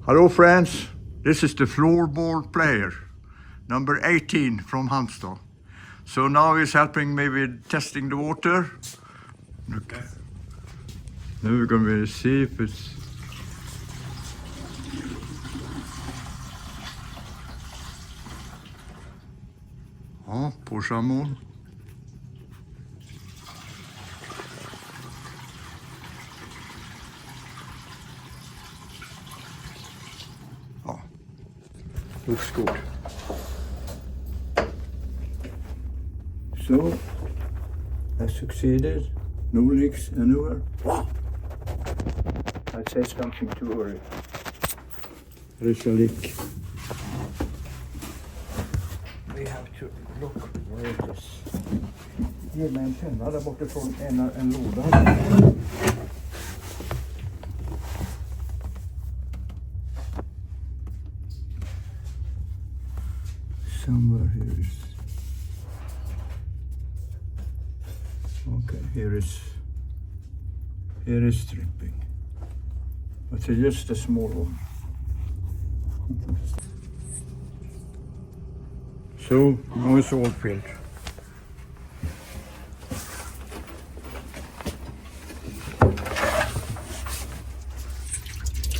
Hello friends, this is the floorball player, number 18 from Halmstad. So now he's helping me with testing the water. Look. Now we're going to see if it's... Ja, på samman. Ja, looks good. So, I succeeded. No leaks anywhere. I said something too early. There is a leak. We have to look where it is. Ge mig en penna där borta från en låda. Somewhere here is... Okay, here is dripping. But it's just a small one. So, now it's all filled.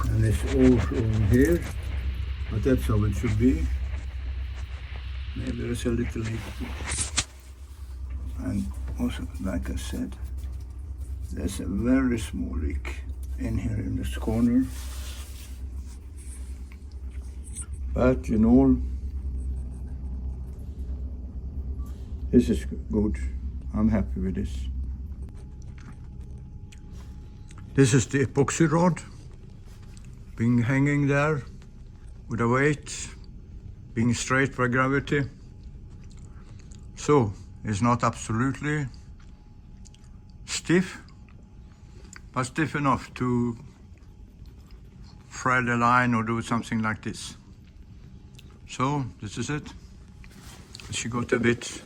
And it's all in here, but that's how it should be. Maybe there's a little leak. And also, like I said, there's a very small leak in here in this corner. But in all, this is good. I'm happy with this. This is the epoxy rod, being hanging there with a weight, being straight by gravity. So, it's not absolutely stiff, but stiff enough to thread a line or do something like this. So, this is it. She got a bit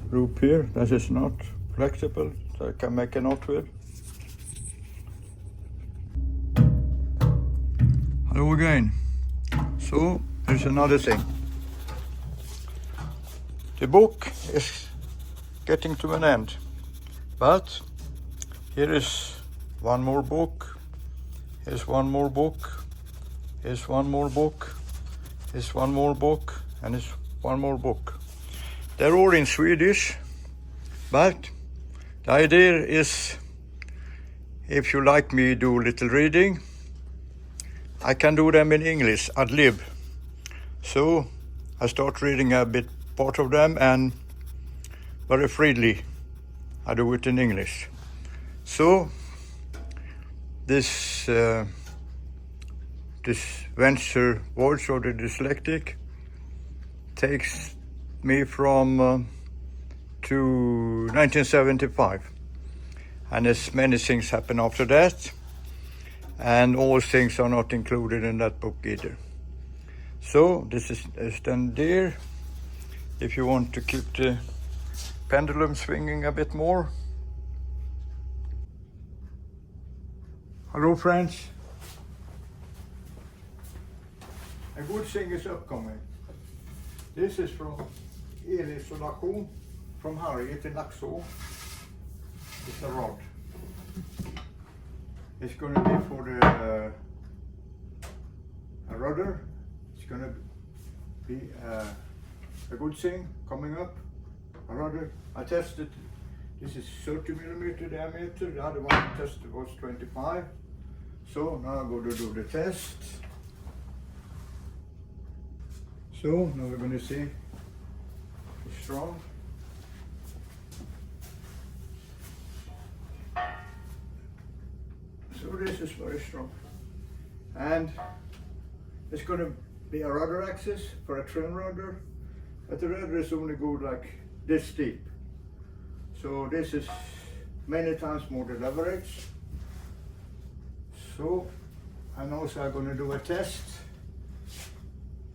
rope here that is not flexible, so I can make a knot with. Hello again. So, there's another thing. The book is getting to an end, but here is one more book, here's one more book, here's one more book, here's one more book, and here's one more book. They're all in Swedish, but the idea is, if you like me do a little reading, I can do them in English, ad lib. So I start reading a bit part of them, and very freely I do it in English. So this venture, Voyage of the Dyslectic, takes me from to 1975, and as many things happen after that, and all things are not included in that book either. So this is then there, if you want to keep the pendulum swinging a bit more. Hello friends. A good thing is upcoming. This is from el-isolation from Harriet in Laxå. It's a rod. It's going to be for the a rudder. It's going to be a good thing coming up. A rudder. I tested. This is 30mm diameter. The other one I tested was 25. So now I'm going to do the test. So now we're going to see it's strong. So this is very strong. And it's going to be a rudder axis for a trim rudder, but the rudder is only good like this deep. So this is many times more the leverage. So, and also I'm going to do a test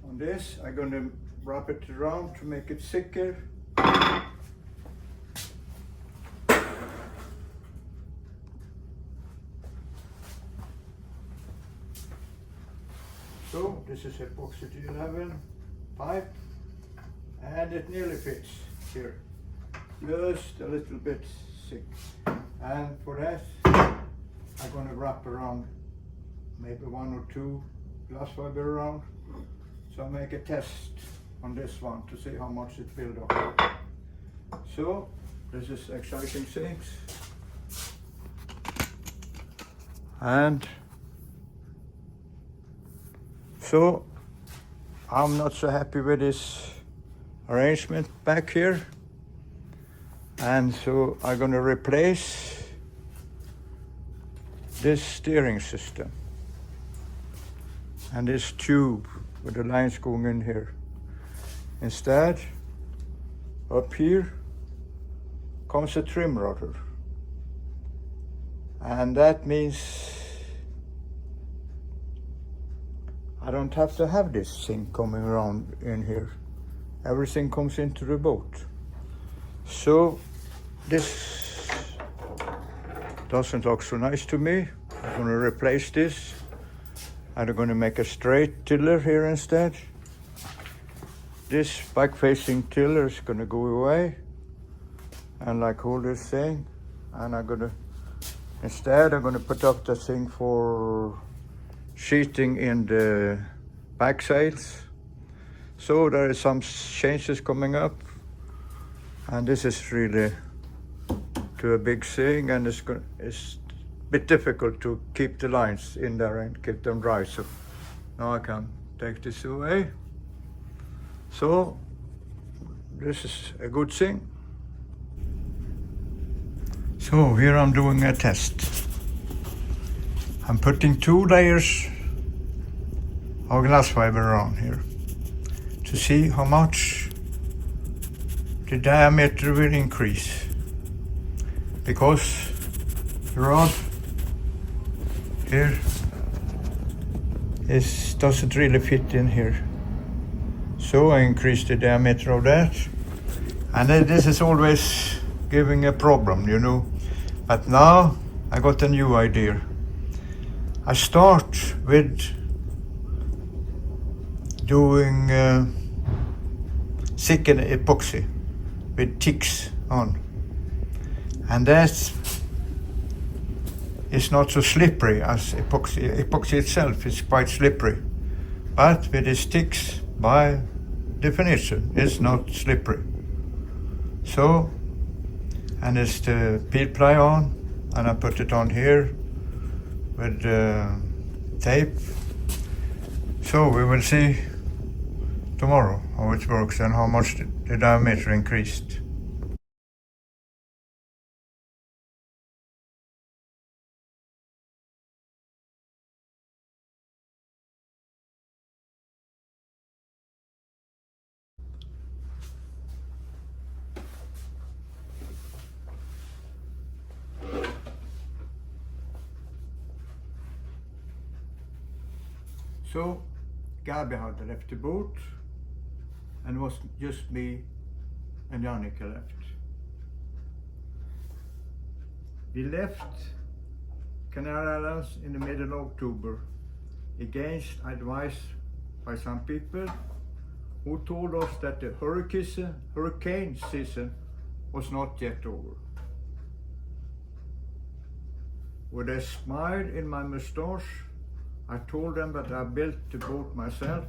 on this. I'm going to wrap it around to make it thicker. So this is Epoxy 11 pipe, and it nearly fits here, just a little bit thick. And for that I'm going to wrap around maybe 1 or 2 glass fiber around, so I'll make a test on this one to see how much it builds up. So this is exciting things. And so I'm not so happy with this arrangement back here, and so I'm going to replace this steering system and this tube with the lines going in here. Instead, up here comes a trim rudder, and that means I don't have to have this thing coming around in here. Everything comes into the boat. So this doesn't look so nice to me. I'm going to replace this, and I'm going to make a straight tiller here instead. This back-facing tiller is going to go away, and like hold this thing, and I'm going to put up the thing for sheeting in the back sails. So there is some changes coming up, and this is really to a big thing, and it's a bit difficult to keep the lines in there and keep them dry. So now I can take this away. So this is a good thing. So here I'm doing a test. I'm putting 2 layers of glass fiber around here to see how much the diameter will increase, because the rod here doesn't really fit in here. So I increased the diameter of that, and this is always giving a problem, you know. But now I got a new idea. I start with doing thicken epoxy with ticks on, and that is not so slippery as epoxy. Epoxy itself is quite slippery, but with the sticks, by definition, it's not slippery. So, and it's the peel ply on, and I put it on here with tape. So we will see tomorrow how it works and how much the diameter increased. So Gabi had left the boat, and it was just me and Jannica left. We left Canary Islands in the middle of October, against advice by some people who told us that the hurricane season was not yet over. With a smile in my moustache, I told them that I built the boat myself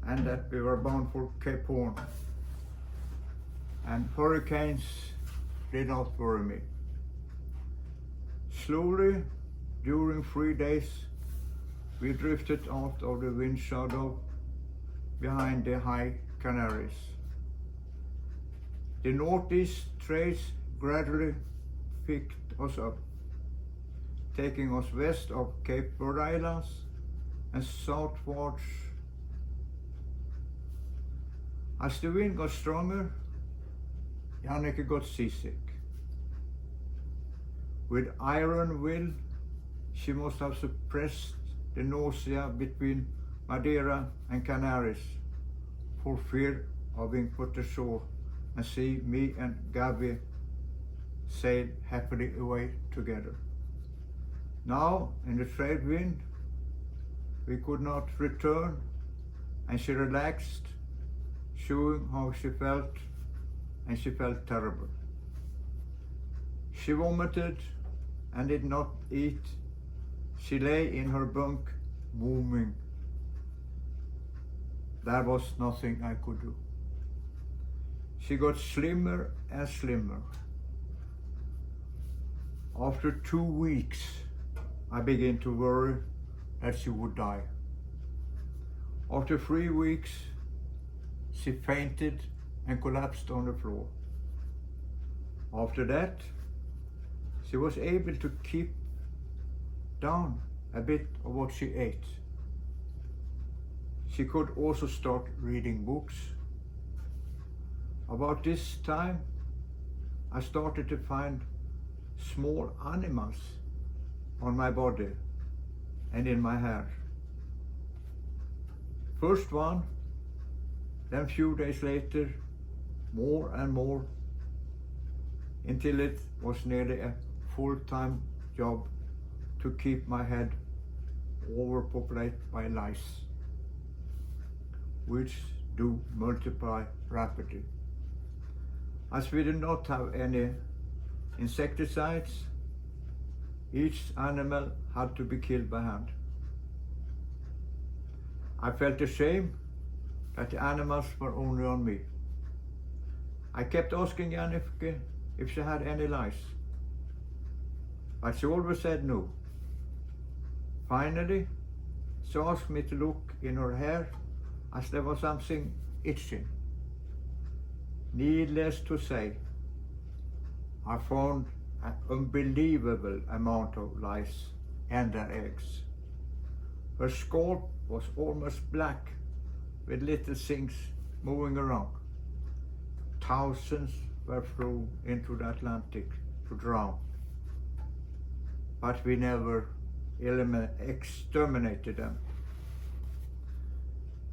and that we were bound for Cape Horn, and hurricanes did not worry me. Slowly, during 3 days, we drifted out of the wind shadow behind the high Canaries. The northeast trades gradually picked us up, taking us west of Cape Verde Islands and southwards. As the wind got stronger, Jannica got seasick. With iron will, she must have suppressed the nausea between Madeira and Canaries for fear of being put ashore and see me and Gabi sail happily away together. Now, in the trade wind, we could not return, and she relaxed, showing how she felt, and she felt terrible. She vomited and did not eat. She lay in her bunk, booming. There was nothing I could do. She got slimmer and slimmer. After 2 weeks, I began to worry that she would die. After 3 weeks, she fainted and collapsed on the floor. After that, she was able to keep down a bit of what she ate. She could also start reading books. About this time, I started to find small animals on my body and in my hair. First one, then few days later, more and more, until it was nearly a full-time job to keep my head overpopulated by lice, which do multiply rapidly. As we did not have any insecticides, each animal had to be killed by hand. I felt ashamed that the animals were only on me. I kept asking Jannike if she had any lice, but she always said no. Finally, she asked me to look in her hair as there was something itching. Needless to say, I found an unbelievable amount of lice and their eggs. Her scalp was almost black with little things moving around. Thousands were thrown into the Atlantic to drown, but we never exterminated them.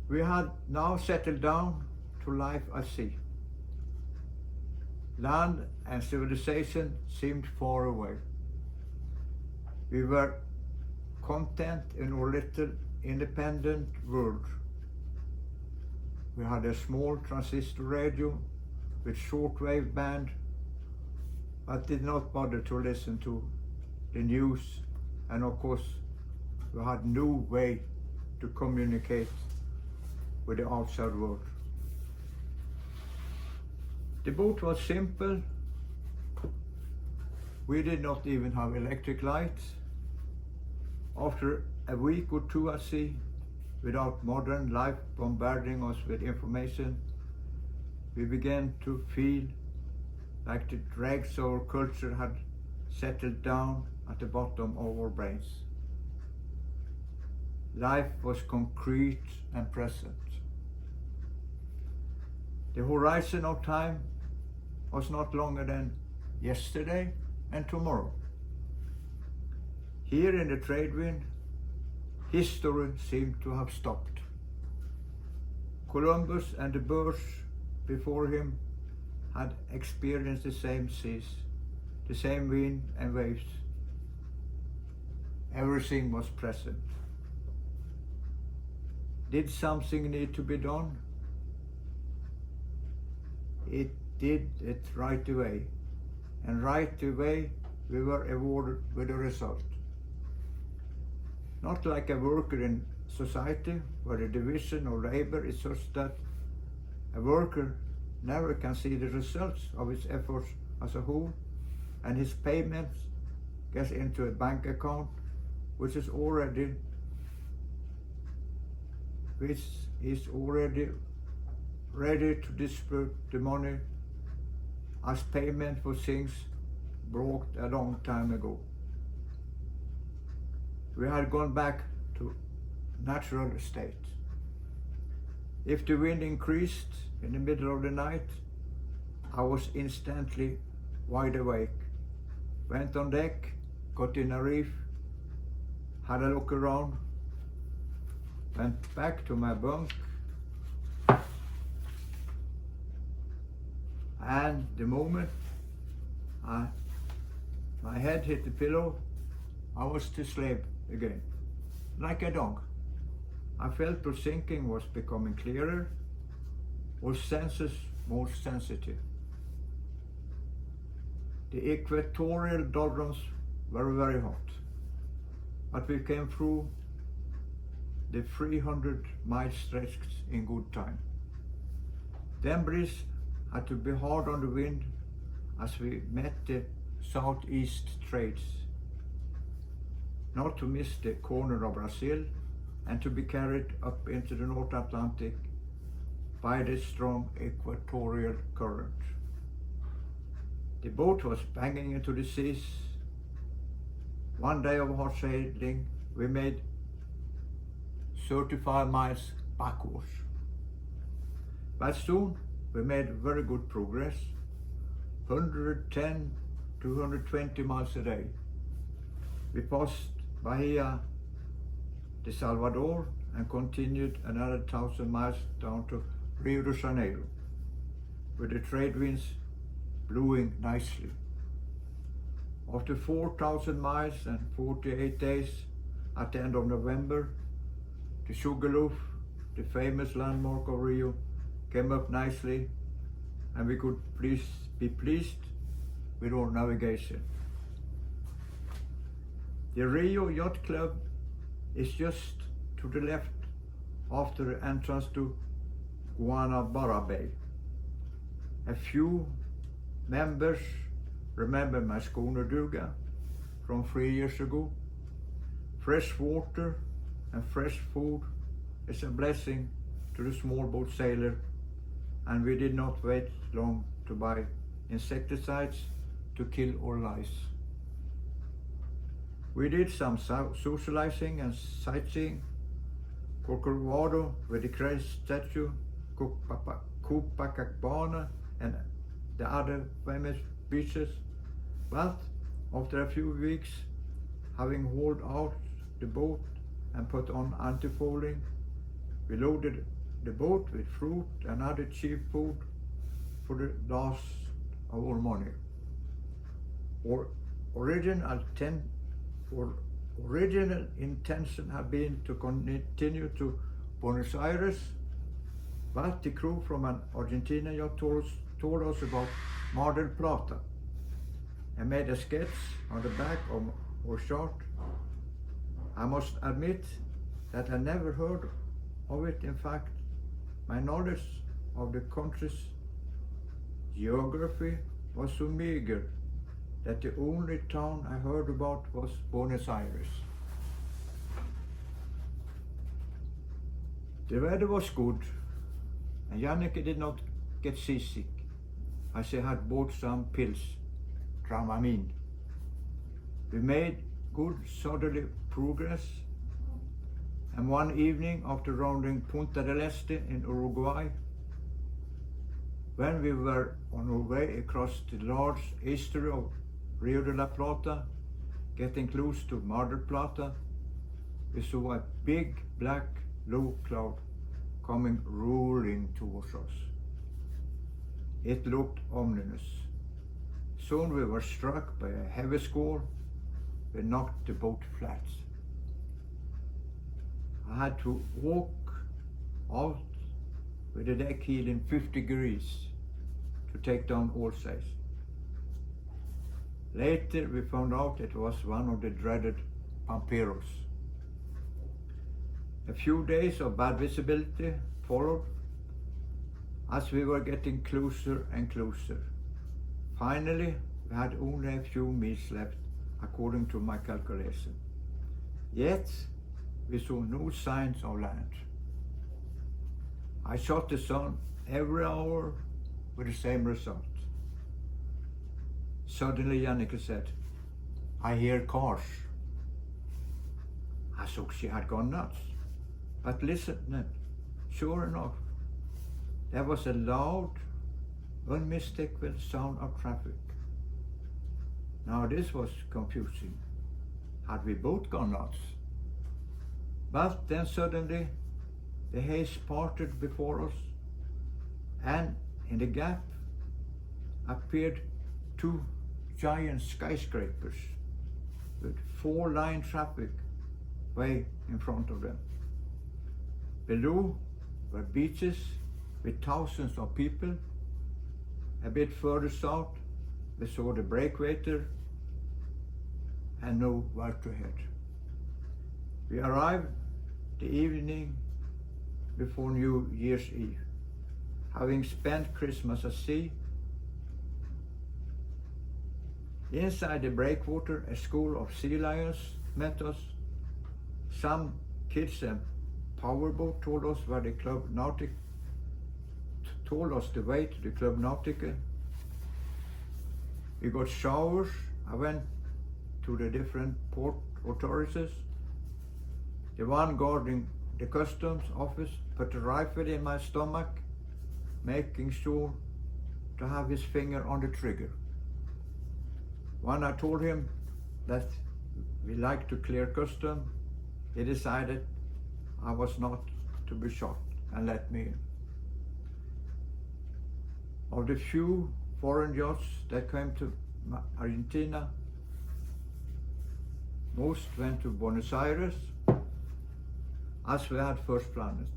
We had now settled down to life at sea. Land and civilization seemed far away. We were content in our little independent world. We had a small transistor radio with shortwave band, but did not bother to listen to the news, and of course we had no way to communicate with the outside world. The boat was simple. We did not even have electric lights. After a week or two at sea, without modern life bombarding us with information, we began to feel like the dregs of our culture had settled down at the bottom of our brains. Life was concrete and present. The horizon of time was not longer than yesterday and tomorrow. Here in the trade wind, history seemed to have stopped. Columbus and the birds before him had experienced the same seas, the same wind and waves. Everything was present. Did something need to be done? It did it right away, and right away we were awarded with a result. Not like a worker in society where the division of labor is such that a worker never can see the results of his efforts as a whole, and his payments gets into a bank account which is already ready to disperse the money as payment for things brought a long time ago. We had gone back to natural state. If the wind increased in the middle of the night, I was instantly wide awake. Went on deck, got in a reef, had a look around, went back to my bunk, and the moment my head hit the pillow, I was to sleep again, like a dog. I felt our thinking was becoming clearer, our senses more sensitive. The equatorial doldrums were very hot, but we came through the 300-mile stretch in good time. Then breeze had to be hard on the wind as we met the southeast trades, not to miss the corner of Brazil and to be carried up into the North Atlantic by the strong equatorial current. The boat was banging into the seas. One day of hard sailing, we made 35 miles backwards. But soon we made very good progress, 110 to 120 miles a day. We passed Bahia de Salvador and continued another 1,000 miles down to Rio de Janeiro, with the trade winds blowing nicely. After 4,000 miles and 48 days at the end of November, the Sugarloaf, the famous landmark of Rio, came up nicely, and we could be pleased with our navigation. The Rio Yacht Club is just to the left after the entrance to Guanabara Bay. A few members remember my schooner Duga from 3 years ago. Fresh water and fresh food is a blessing to the small boat sailor, and we did not wait long to buy insecticides to kill our lice. We did some socializing and sightseeing. Corcovado with the Christ statue, Copacabana and the other famous beaches. But after a few weeks, having hauled out the boat and put on anti-fouling, we loaded the boat with fruit and other cheap food for the last of our money. Our original intention had been to continue to Buenos Aires, but the crew from an Argentina yacht told us about Mar del Plata and made a sketch on the back of our chart. I must admit that I never heard of it. In fact, my knowledge of the country's geography was so meager that the only town I heard about was Buenos Aires. The weather was good, and Jannike did not get seasick, as she had bought some pills, Dramamine. We made good southerly progress, and one evening after rounding Punta del Este in Uruguay, when we were on our way across the large estuary of Rio de la Plata, getting close to Mar del Plata, we saw a big black low cloud coming rolling towards us. It looked ominous. Soon we were struck by a heavy squall that knocked the boat flat. I had to walk out with the deck heel in 50 degrees to take down all sails. Later we found out it was one of the dreaded pamperos. A few days of bad visibility followed as we were getting closer and closer. Finally, we had only a few miles left according to my calculation. Yet, we saw no signs of land. I shot the sun every hour with the same result. Suddenly Jannike said, "I hear cars." I thought she had gone nuts. But listen, sure enough, there was a loud, unmistakable sound of traffic. Now this was confusing. Had we both gone nuts? But then suddenly, the haze parted before us, and in the gap appeared two giant skyscrapers with 4-lane traffic way in front of them. Below were beaches with thousands of people. A bit further south, we saw the breakwater and knew where to head. We arrived the evening before New Year's Eve. Having spent Christmas at sea, inside the breakwater, a school of sea lions met us. Some kids and powerboat told us where the Club Nautic told us the way to the Club Nautica. We got showers. I went to the different port authorities. The one guarding the customs office put a rifle in my stomach, making sure to have his finger on the trigger. When I told him that we like to clear custom, he decided I was not to be shot and let me in. Of the few foreign yachts that came to Argentina, most went to Buenos Aires, as we had first planned.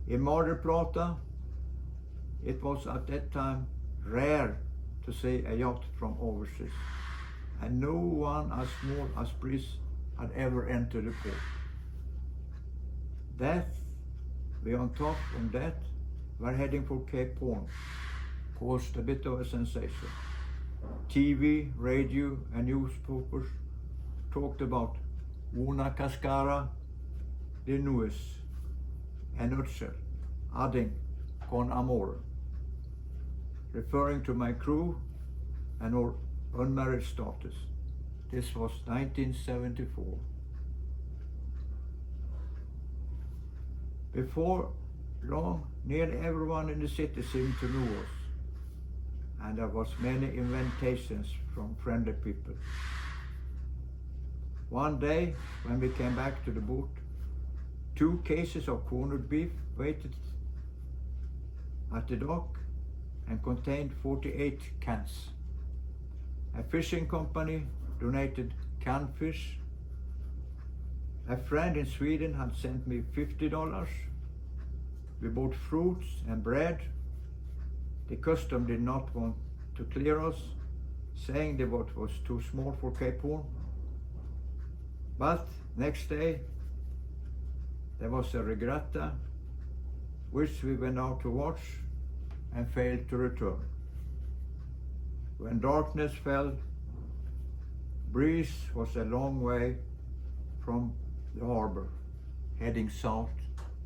In Mar del Plata, it was at that time rare to see a yacht from overseas, and no one as small as Brice had ever entered the port. That, we on top of that, were heading for Cape Horn, caused a bit of a sensation. TV, radio, and newspapers talked about una cascara de nuez, a nutshell, adding con amor, referring to my crew and our unmarried status. This was 1974. Before long, nearly everyone in the city seemed to know us, and there was many invitations from friendly people. One day, when we came back to the boat, 2 cases of corned beef waited at the dock and contained 48 cans. A fishing company donated canned fish. A friend in Sweden had sent me $50. We bought fruits and bread. The custom did not want to clear us, saying the boat was too small for Cape Horn. But next day, there was a regatta, which we went out to watch and failed to return. When darkness fell, Brice was a long way from the harbor, heading south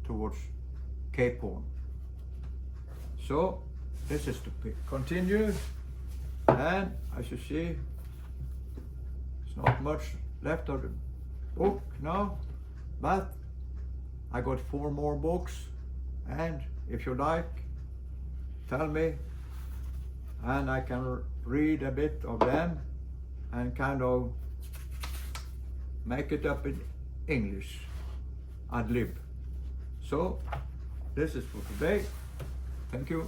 towards Cape Horn. So this is to continue, and as you see, it's not much left of the book now, but I got 4 more books, and if you like, tell me, and I can read a bit of them and kind of make it up in English, ad lib. So this is for today. Thank you.